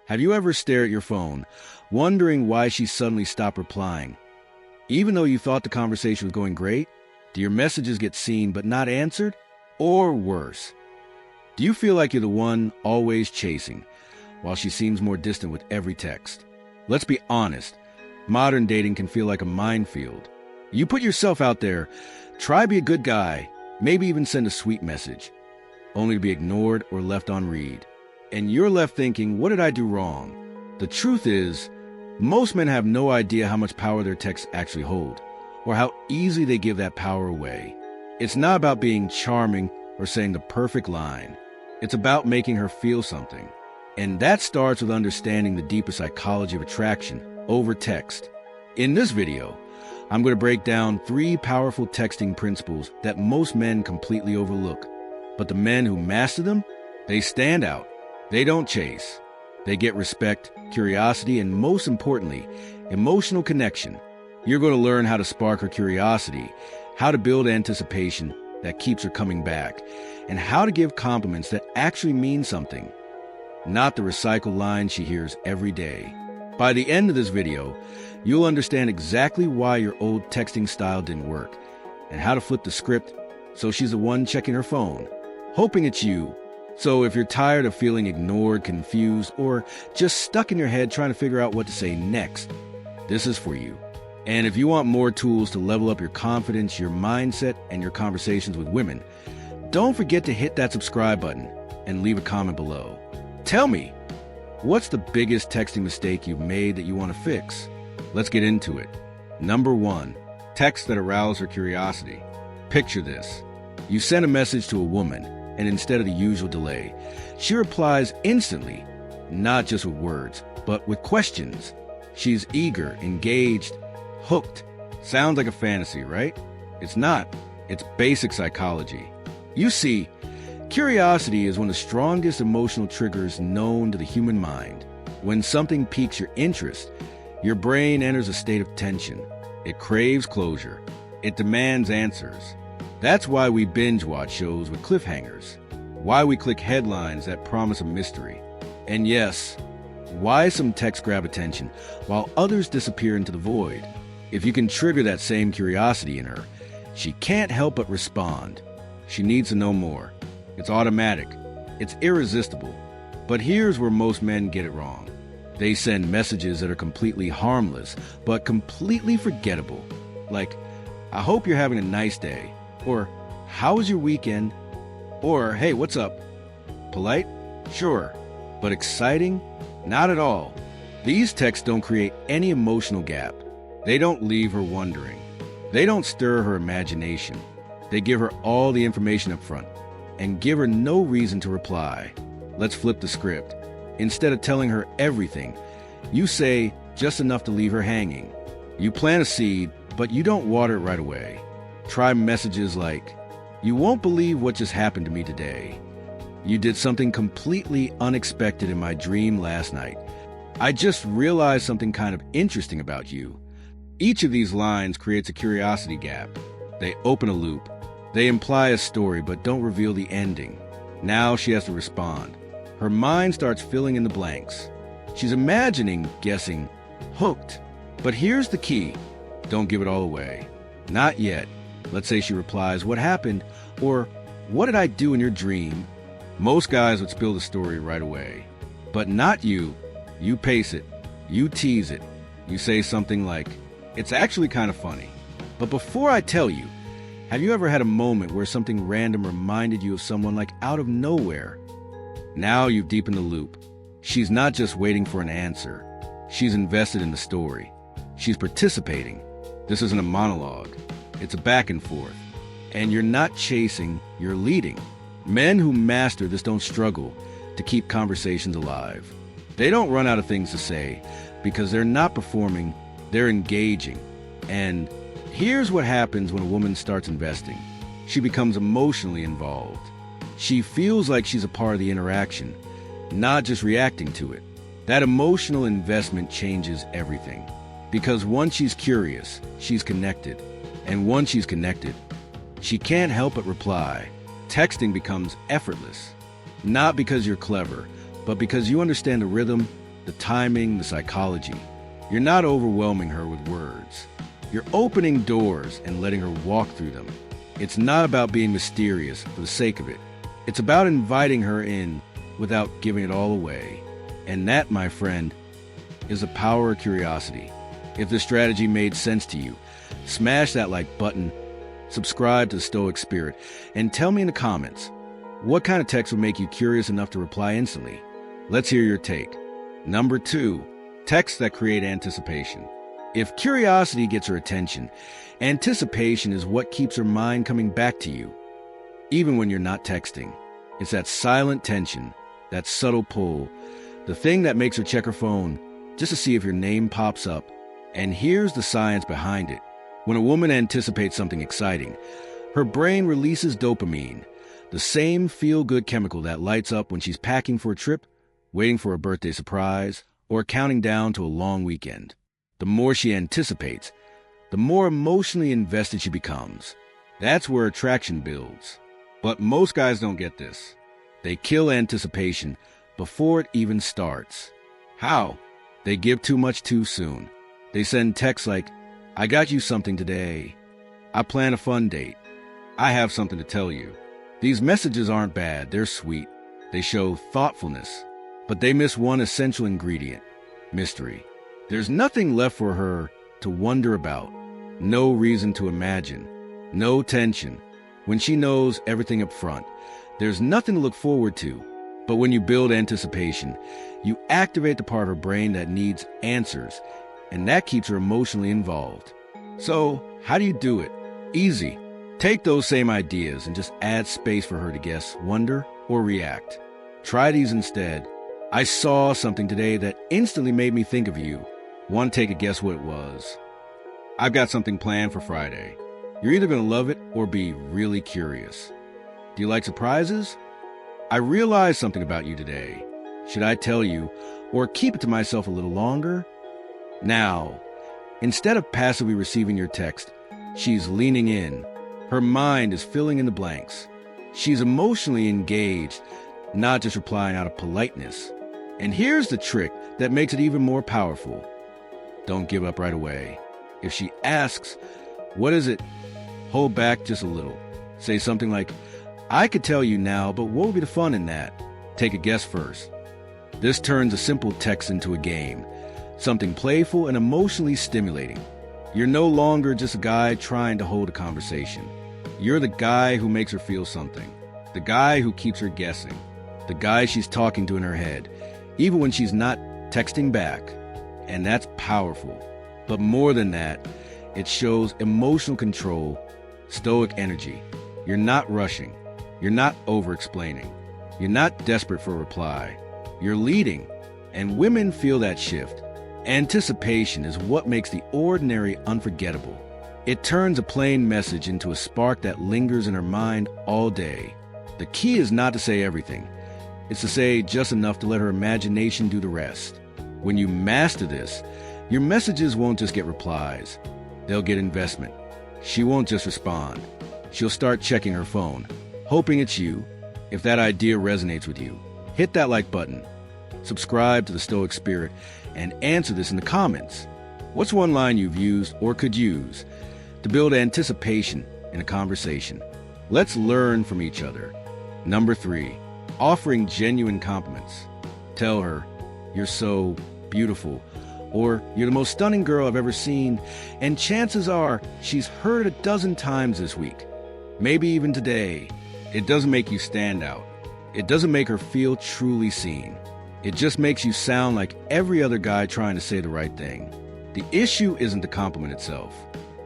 Have you ever stared at your phone, wondering why she suddenly stopped replying? Even though you thought the conversation was going great, do your messages get seen but not answered? Or worse, do you feel like you're the one always chasing, while she seems more distant with every text? Let's be honest, modern dating can feel like a minefield. You put yourself out there, try be a good guy, maybe even send a sweet message, only to be ignored or left on read. And you're left thinking, what did I do wrong? The truth is, most men have no idea how much power their texts actually hold, or how easily they give that power away. It's not about being charming or saying the perfect line. It's about making her feel something. And that starts with understanding the deeper psychology of attraction over text. In this video, I'm going to break down 3 powerful texting principles that most men completely overlook. But the men who master them, they stand out. They don't chase. They get respect, curiosity, and most importantly, emotional connection. You're going to learn how to spark her curiosity, how to build anticipation that keeps her coming back, and how to give compliments that actually mean something, not the recycled lines she hears every day. By the end of this video, you'll understand exactly why your old texting style didn't work, and how to flip the script so she's the one checking her phone, hoping it's you. So if you're tired of feeling ignored, confused, or just stuck in your head trying to figure out what to say next, this is for you. And if you want more tools to level up your confidence, your mindset, and your conversations with women, don't forget to hit that subscribe button and leave a comment below. Tell me, what's the biggest texting mistake you've made that you want to fix? Let's get into it. Number 1, text that arouse her curiosity. Picture this. You send a message to a woman, and instead of the usual delay, she replies instantly, not just with words, but with questions. She's eager, engaged, hooked. Sounds like a fantasy, right? It's not. It's basic psychology. You see, curiosity is one of the strongest emotional triggers known to the human mind. When something piques your interest, your brain enters a state of tension. It craves closure. It demands answers. That's why we binge watch shows with cliffhangers, why we click headlines that promise a mystery, and yes, why some texts grab attention while others disappear into the void. If you can trigger that same curiosity in her, she can't help but respond. She needs to know more. It's automatic. It's irresistible. But here's where most men get it wrong. They send messages that are completely harmless, but completely forgettable. Like, I hope you're having a nice day. Or, how was your weekend? Or, hey, what's up? Polite? Sure. But exciting? Not at all. These texts don't create any emotional gap. They don't leave her wondering. They don't stir her imagination. They give her all the information up front and give her no reason to reply. Let's flip the script. Instead of telling her everything, you say just enough to leave her hanging. You plant a seed, but you don't water it right away. Try messages like, you won't believe what just happened to me today. You did something completely unexpected in my dream last night. I just realized something kind of interesting about you. Each of these lines creates a curiosity gap. They open a loop. They imply a story but don't reveal the ending. Now she has to respond. Her mind starts filling in the blanks. She's imagining, guessing, hooked. But here's the key. Don't give it all away. Not yet. Let's say she replies, what happened? Or, what did I do in your dream? Most guys would spill the story right away. But not you. You pace it. You tease it. You say something like, it's actually kind of funny. But before I tell you, have you ever had a moment where something random reminded you of someone like out of nowhere? Now you've deepened the loop. She's not just waiting for an answer. She's invested in the story. She's participating. This isn't a monologue. It's a back and forth. And you're not chasing, you're leading. Men who master this don't struggle to keep conversations alive. They don't run out of things to say because they're not performing, they're engaging. And here's what happens when a woman starts investing. She becomes emotionally involved. She feels like she's a part of the interaction, not just reacting to it. That emotional investment changes everything. Because once she's curious, she's connected. And once she's connected, she can't help but reply. Texting becomes effortless. Not because you're clever, but because you understand the rhythm, the timing, the psychology. You're not overwhelming her with words. You're opening doors and letting her walk through them. It's not about being mysterious for the sake of it. It's about inviting her in without giving it all away. And that, my friend, is the power of curiosity. If this strategy made sense to you, smash that like button, subscribe to the Stoic Spirit, and tell me in the comments, what kind of text would make you curious enough to reply instantly? Let's hear your take. Number 2, texts that create anticipation. If curiosity gets her attention, anticipation is what keeps her mind coming back to you, even when you're not texting. It's that silent tension, that subtle pull, the thing that makes her check her phone just to see if your name pops up. And here's the science behind it. When a woman anticipates something exciting, her brain releases dopamine, the same feel-good chemical that lights up when she's packing for a trip, waiting for a birthday surprise, or counting down to a long weekend. The more she anticipates, the more emotionally invested she becomes. That's where attraction builds. But most guys don't get this. They kill anticipation before it even starts. How? They give too much too soon. They send texts like, "I got you something today. I plan a fun date. I have something to tell you." These messages aren't bad, they're sweet. They show thoughtfulness, but they miss one essential ingredient: mystery. There's nothing left for her to wonder about, no reason to imagine, no tension. When she knows everything up front, there's nothing to look forward to. But when you build anticipation, you activate the part of her brain that needs answers, and that keeps her emotionally involved. So, how do you do it? Easy. Take those same ideas and just add space for her to guess, wonder, or react. Try these instead. "I saw something today that instantly made me think of you. Want to take a guess what it was?" "I've got something planned for Friday." You're either going to love it or be really curious. Do you like surprises? "I realized something about you today. Should I tell you or keep it to myself a little longer?" Now, instead of passively receiving your text, she's leaning in. Her mind is filling in the blanks. She's emotionally engaged, not just replying out of politeness. And here's the trick that makes it even more powerful. Don't give up right away. If she asks, "What is it?" hold back just a little. Say something like, "I could tell you now, but what would be the fun in that?" Take a guess first. This turns a simple text into a game, something playful and emotionally stimulating. You're no longer just a guy trying to hold a conversation. You're the guy who makes her feel something, the guy who keeps her guessing, the guy she's talking to in her head, even when she's not texting back. And that's powerful. But more than that, it shows emotional control, stoic energy. You're not rushing. You're not over-explaining. You're not desperate for a reply. You're leading. And women feel that shift. Anticipation is what makes the ordinary unforgettable. It turns a plain message into a spark that lingers in her mind all day. The key is not to say everything. It's to say just enough to let her imagination do the rest. When you master this, your messages won't just get replies. They'll get investment. She won't just respond. She'll start checking her phone, hoping it's you. If that idea resonates with you, hit that like button. Subscribe to the Stoic Spirit and answer this in the comments. What's one line you've used or could use to build anticipation in a conversation? Let's learn from each other. Number 3, offering genuine compliments. Tell her, "You're so beautiful," or "You're the most stunning girl I've ever seen," and chances are she's heard it a dozen times this week, maybe even today. It doesn't make you stand out. It doesn't make her feel truly seen. It just makes you sound like every other guy trying to say the right thing. The issue isn't the compliment itself.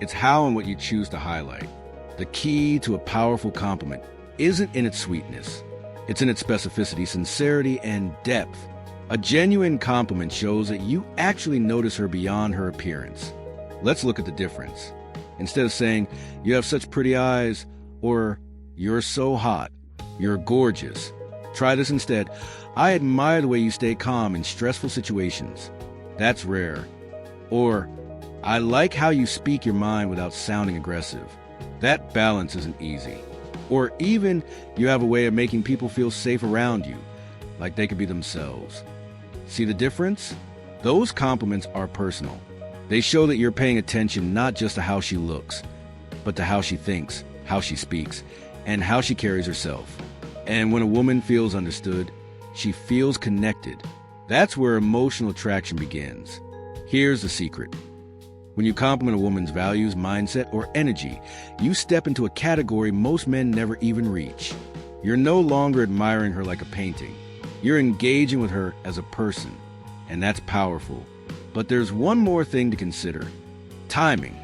It's how and what you choose to highlight. The key to a powerful compliment isn't in its sweetness. It's in its specificity, sincerity, and depth. A genuine compliment shows that you actually notice her beyond her appearance. Let's look at the difference. Instead of saying, "You have such pretty eyes," or "You're so hot," "You're gorgeous," try this instead. "I admire the way you stay calm in stressful situations." That's rare. Or, "I like how you speak your mind without sounding aggressive." That balance isn't easy. Or even, "You have a way of making people feel safe around you, like they could be themselves." See the difference? Those compliments are personal. They show that you're paying attention not just to how she looks, but to how she thinks, how she speaks, and how she carries herself. And when a woman feels understood, she feels connected. That's where emotional attraction begins. Here's the secret. When you compliment a woman's values, mindset, or energy, you step into a category most men never even reach. You're no longer admiring her like a painting. You're engaging with her as a person, and that's powerful. But there's one more thing to consider. Timing.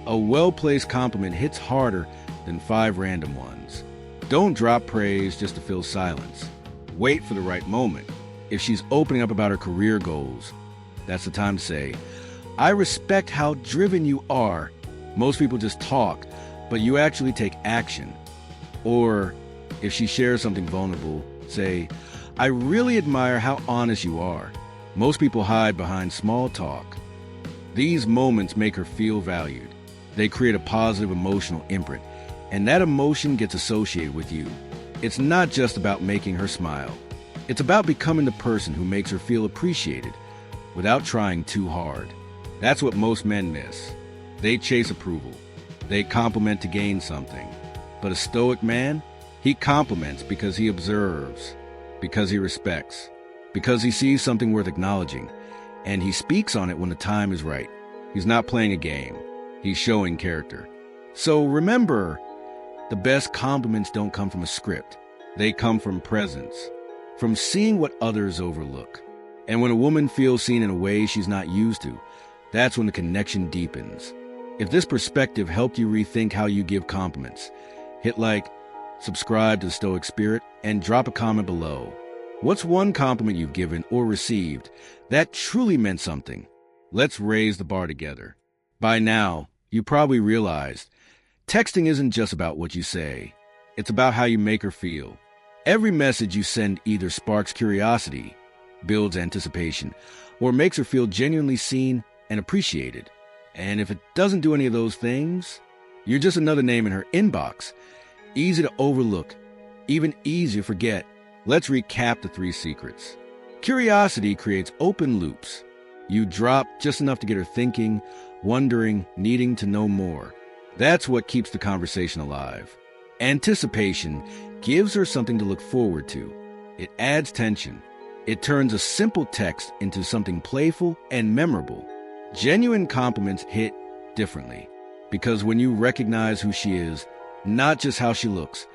A well-placed compliment hits harder than 5 random ones. Don't drop praise just to fill silence. Wait for the right moment. If she's opening up about her career goals, that's the time to say, "I respect how driven you are." Most people just talk, but you actually take action. Or if she shares something vulnerable, say, "I really admire how honest you are." Most people hide behind small talk. These moments make her feel valued. They create a positive emotional imprint, and that emotion gets associated with you. It's not just about making her smile. It's about becoming the person who makes her feel appreciated without trying too hard. That's what most men miss. They chase approval. They compliment to gain something. But a Stoic man, he compliments because he observes, because he respects, because he sees something worth acknowledging, and he speaks on it when the time is right. He's not playing a game. He's showing character. So remember, the best compliments don't come from a script. They come from presence, from seeing what others overlook. And when a woman feels seen in a way she's not used to, that's when the connection deepens. If this perspective helped you rethink how you give compliments, hit like, subscribe to the Stoic Spirit, and drop a comment below. What's one compliment you've given or received that truly meant something? Let's raise the bar together. By now, you probably realized texting isn't just about what you say. It's about how you make her feel. Every message you send either sparks curiosity, builds anticipation, or makes her feel genuinely seen and appreciated. And if it doesn't do any of those things, you're just another name in her inbox. Easy to overlook, even easier to forget. Let's recap the 3 secrets. Curiosity creates open loops. You drop just enough to get her thinking, wondering, needing to know more. That's what keeps the conversation alive. Anticipation gives her something to look forward to. It adds tension. It turns a simple text into something playful and memorable. Genuine compliments hit differently, because when you recognize who she is, not just how she looks,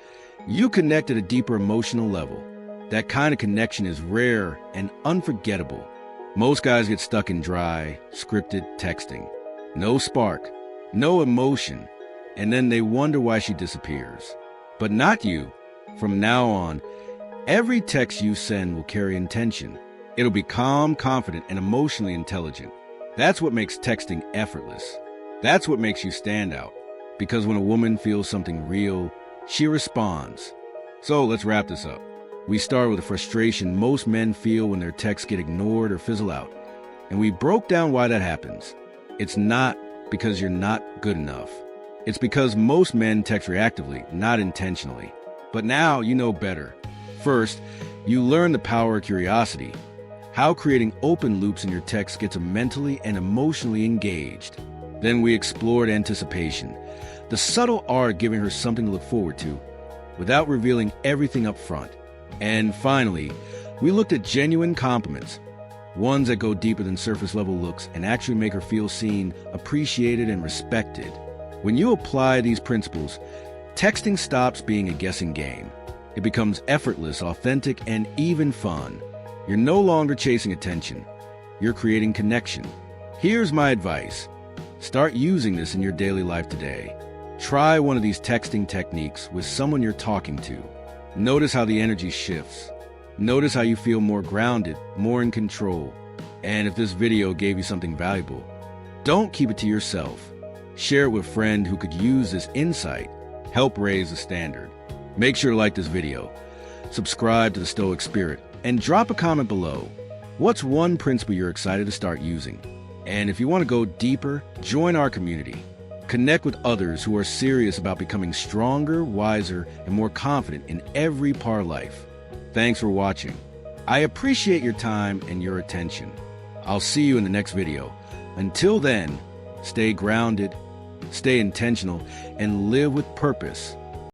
you connect at a deeper emotional level. That kind of connection is rare and unforgettable. Most guys get stuck in dry, scripted texting. No spark, no emotion, and then they wonder why she disappears. But not you. From now on, every text you send will carry intention. It'll be calm, confident, and emotionally intelligent. That's what makes texting effortless. That's what makes you stand out. Because when a woman feels something real, she responds. So let's wrap this up. We start with the frustration most men feel when their texts get ignored or fizzle out. And we broke down why that happens. It's not because you're not good enough. It's because most men text reactively, not intentionally. But now you know better. First, you learn the power of curiosity, how creating open loops in your text gets them mentally and emotionally engaged. Then we explored anticipation, the subtle art of giving her something to look forward to without revealing everything up front. And finally, we looked at genuine compliments, ones that go deeper than surface level looks and actually make her feel seen, appreciated, and respected. When you apply these principles, texting stops being a guessing game. It becomes effortless, authentic, and even fun. You're no longer chasing attention. You're creating connection. Here's my advice. Start using this in your daily life today. Try one of these texting techniques with someone you're talking to. Notice how the energy shifts. Notice how you feel more grounded, more in control. And if this video gave you something valuable, don't keep it to yourself. Share it with a friend who could use this insight. Help raise the standard. Make sure to like this video, subscribe to the Stoic Spirit, and drop a comment below. What's one principle you're excited to start using? And if you want to go deeper, join our community. Connect with others who are serious about becoming stronger, wiser, and more confident in every part of life. Thanks for watching. I appreciate your time and your attention. I'll see you in the next video. Until then, stay grounded, stay intentional, and live with purpose.